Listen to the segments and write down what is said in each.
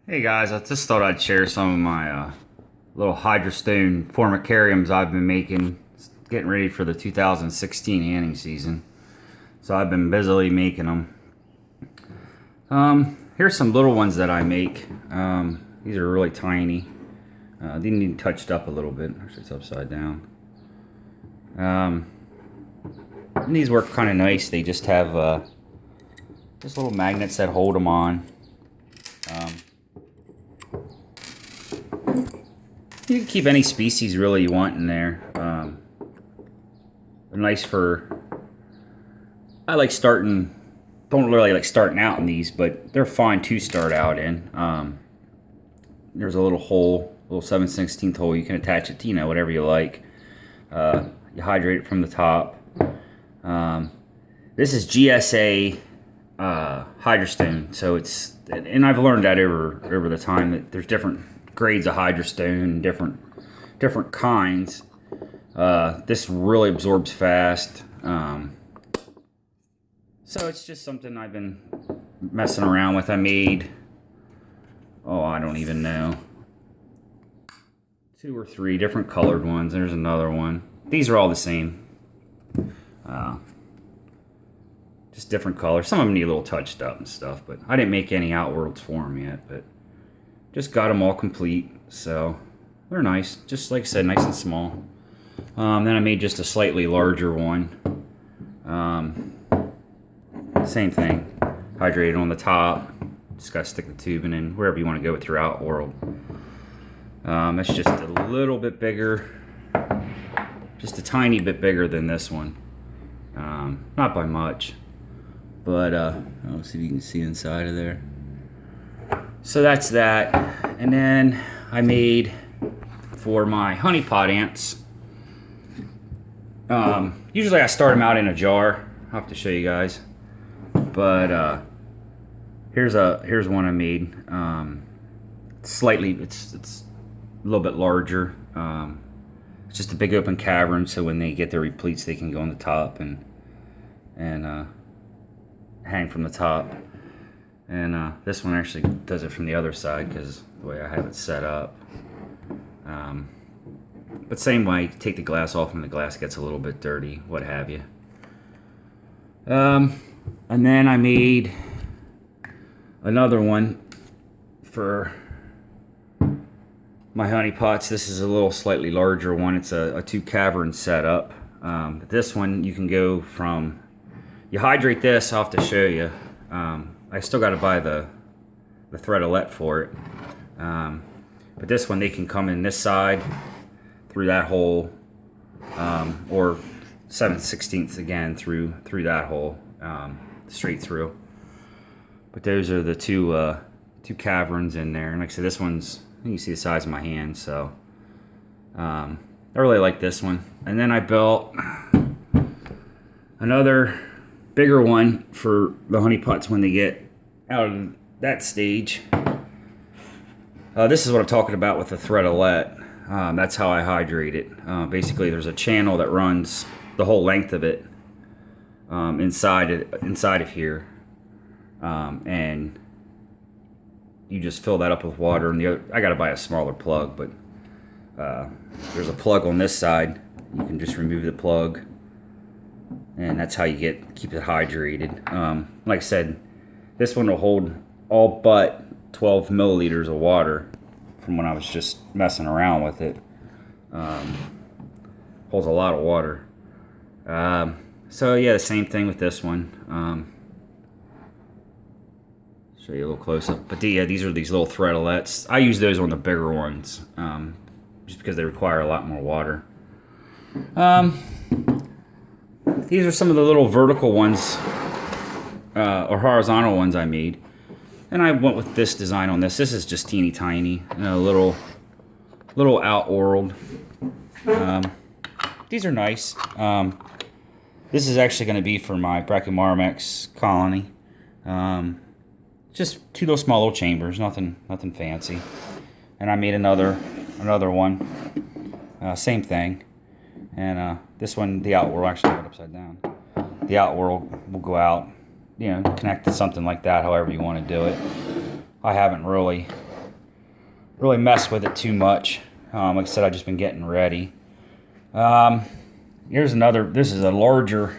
Hey guys, I just thought I'd share some of my little Hydrostone formicariums I've been making, getting ready for the 2016 hunting season. So I've been busily making them. Here's some little ones that I make. These are really tiny. They need touched up a little bit. Actually, it's upside down. And these work kind of nice. They just have just little magnets that hold them on. You can keep any species really you want in there. They're nice for. I like starting. Don't really like starting out in these, but they're fine to start out in. There's a little hole, little 7/16 hole. You can attach it to whatever you like. You hydrate it from the top. This is GSA Hydrostone, so it's, and I've learned that over the time that there's different grades of Hydrostone, different kinds. This really absorbs fast. So it's just something I've been messing around with. I made, I don't even know, 2 or 3 different colored ones. There's another one. These are all the same. Just different colors. Some of them need a little touched up and stuff, but I didn't make any outworlds for them yet, but just got them all complete. So they're nice. Just like I said, nice and small. Then I made just a slightly larger one. Same thing. Hydrated on the top. Just got to stick the tube in wherever you want to go with your outworld. It's just a little bit bigger. Just a tiny bit bigger than this one. Not by much. But let's see if you can see inside of there. So that's that. And then I made for my honeypot ants. Usually I start them out in a jar. I'll have to show you guys. But here's one I made. It's a little bit larger. It's just a big open cavern, so when they get their repletes, they can go on the top and hang from the top. And this one actually does it from the other side because the way I have it set up. But same way, take the glass off and the glass gets a little bit dirty, what have you. And then I made another one for my honey pots. This is a little slightly larger one. It's a 2 cavern setup. This one you can go from, you hydrate this, I'll have to show you. I still got to buy the threadolette for it. But this one, they can come in this side through that hole, or 7/16 again through that hole, straight through. But those are the two caverns in there. And like I said, this one's, you can see the size of my hand, so I really like this one. And then I built another bigger one for the honeypots when they get out of that stage. This is what I'm talking about with the threadolette. That's how I hydrate it. Basically, there's a channel that runs the whole length of it inside of here, and you just fill that up with water. And I got to buy a smaller plug, but there's a plug on this side. You can just remove the plug, and that's how you keep it hydrated. Like I said, this one will hold all but 12 milliliters of water from when I was just messing around with it. Holds a lot of water. So yeah, the same thing with this one. Show you a little close up. But these are these little threadolettes. I use those on the bigger ones, just because they require a lot more water. These are some of the little vertical ones, or horizontal ones I made. And I went with this design on this. This is just teeny tiny, a little outworld. These are nice. This is actually going to be for my Brachymaramex colony. Just 2 little small little chambers, nothing fancy. And I made another one, same thing. And this one, the outworld, actually put it upside down. The outworld will go out, connect to something like that, however you want to do it. I haven't really really mess with it too much. Like I said, I've just been getting ready. Here's another. This is a larger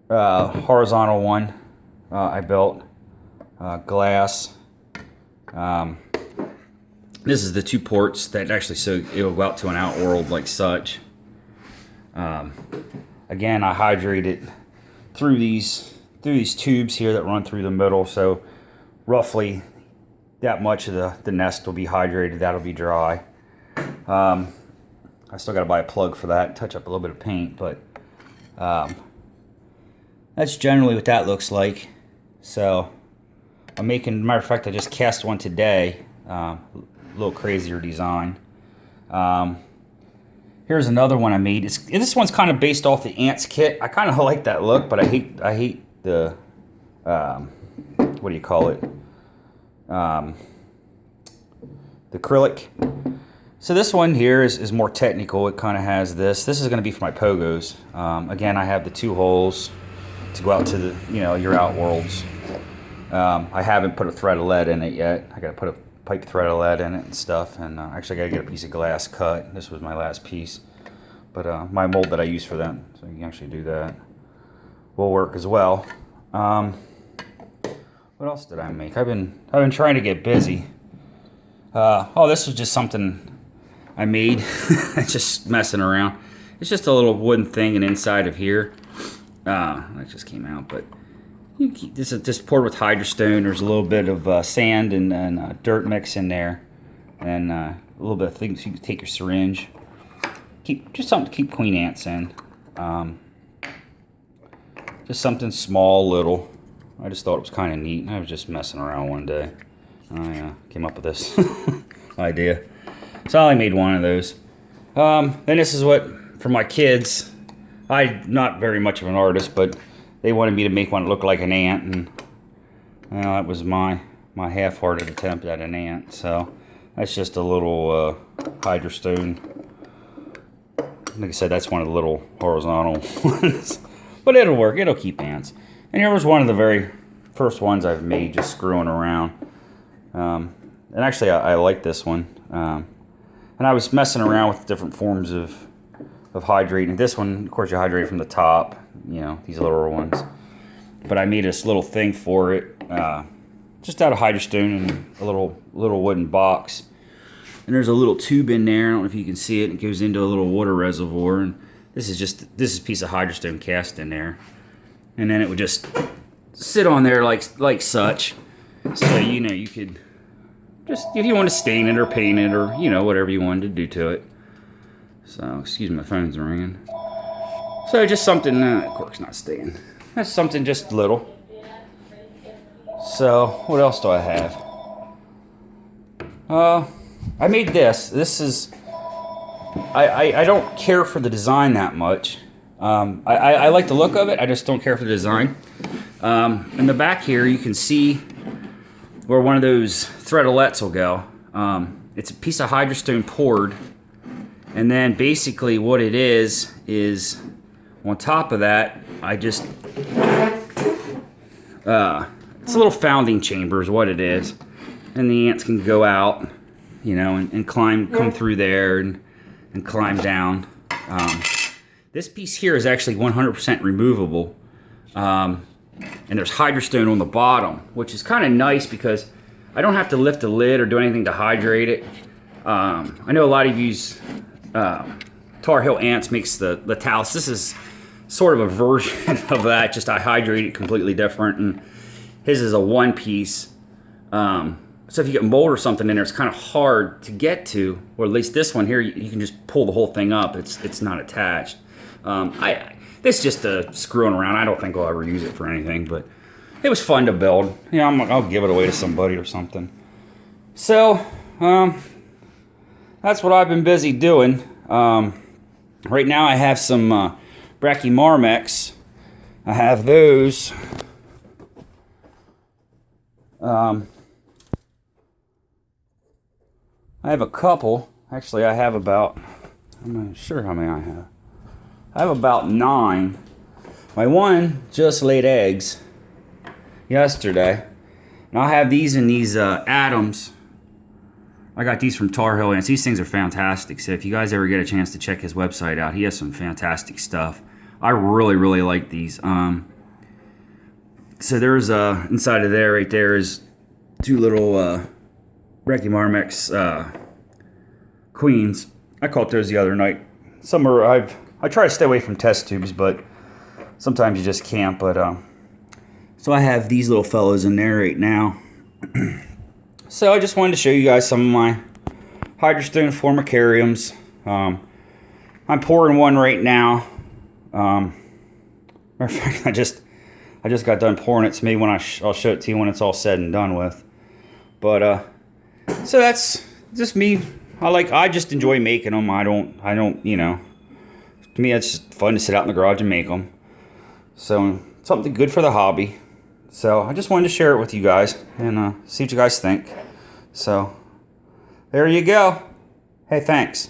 horizontal one I built. Glass. This is the 2 ports that actually, so it'll go out to an outworld like such. Again, I hydrate it through these tubes here that run through the middle, so roughly that much of the nest will be hydrated. That'll be dry. I still got to buy a plug for that, touch up a little bit of paint, but that's generally what that looks like. So I'm making, matter of fact, I just cast one today, a little crazier design. Here's another one I made. This one's kind of based off the ants kit. I kind of like that look, but I hate the what do you call it? The acrylic. So this one here is more technical. It kind of has this. This is going to be for my pogos. Again, I have the 2 holes to go out to the, your outworlds. I haven't put a thread of lead in it yet. I got to put a pipe thread of lead in it and stuff. And actually, I got to get a piece of glass cut. This was my last piece, but my mold that I use for that, so you can actually do that, will work as well. What else did I make? I've been trying to get busy. Oh, this was just something I made. Just messing around. It's just a little wooden thing, and inside of here, that just came out. But this is just poured with Hydrostone. There's a little bit of sand and dirt mix in there, and a little bit of things. You can take your syringe. Just something to keep queen ants in. Just something small, little. I just thought it was kind of neat. I was just messing around one day. I came up with this idea. So I only made one of those. Then this is what, for my kids, I'm not very much of an artist, but they wanted me to make one that looked like an ant, and that was my half-hearted attempt at an ant. So that's just a little Hydrostone. Like I said, that's one of the little horizontal ones. But it'll work. It'll keep ants. And here was one of the very first ones I've made, just screwing around. And actually, I like this one. And I was messing around with different forms of hydrating. This one, of course, you hydrate from the top, these little ones. But I made this little thing for it, just out of Hydrostone and a little wooden box. And there's a little tube in there. I don't know if you can see it. It goes into a little water reservoir. And this is a piece of Hydrostone cast in there. And then it would just sit on there like such. So, you could just, if you want to stain it or paint it or, whatever you wanted to do to it. So, excuse me, my phone's ringing. So, just something, the cork's not staying. That's something just little. So, what else do I have? I made this. This is, I don't care for the design that much. I like the look of it. I just don't care for the design. In the back here, you can see where one of those threadelets will go. It's a piece of Hydrostone poured, and then basically what it is on top of that, I just it's a little founding chamber is what it is, and the ants can go out, and come through there and climb down. This piece here is actually 100% removable, and there's Hydrostone on the bottom, which is kind of nice because I don't have to lift the lid or do anything to hydrate it. I know a lot of you use Tar Heel Ants makes the talus. This is sort of a version of that, just I hydrate it completely different, and his is a one piece. So if you get mold or something in there, it's kind of hard to get to, or at least this one here, you can just pull the whole thing up. It's not attached. This is just screwing around. I don't think I'll ever use it for anything, but it was fun to build. I'll give it away to somebody or something. So, that's what I've been busy doing. Right now I have some Brachymarmex. I have those. I have a couple. Actually, I have about, I'm not sure how many I have. I have about 9. My one just laid eggs yesterday. And I have these in these atoms. I got these from Tar Heel Ants. These things are fantastic. So if you guys ever get a chance to check his website out, he has some fantastic stuff. I really, really like these. So there's inside of there, right there, is two little Brachymarmex queens. I caught those the other night. Some are I try to stay away from test tubes, but sometimes you just can't. But so I have these little fellows in there right now. So I just wanted to show you guys some of my Hydrostone formicariums. I'm pouring one right now. Matter of fact, I just got done pouring it to me. When I'll show it to you when it's all said and done with. But so that's just me. I just enjoy making them. I don't, you know. To me, it's just fun to sit out in the garage and make them. So something good for the hobby. So I just wanted to share it with you guys and see what you guys think. So there you go. Hey, thanks.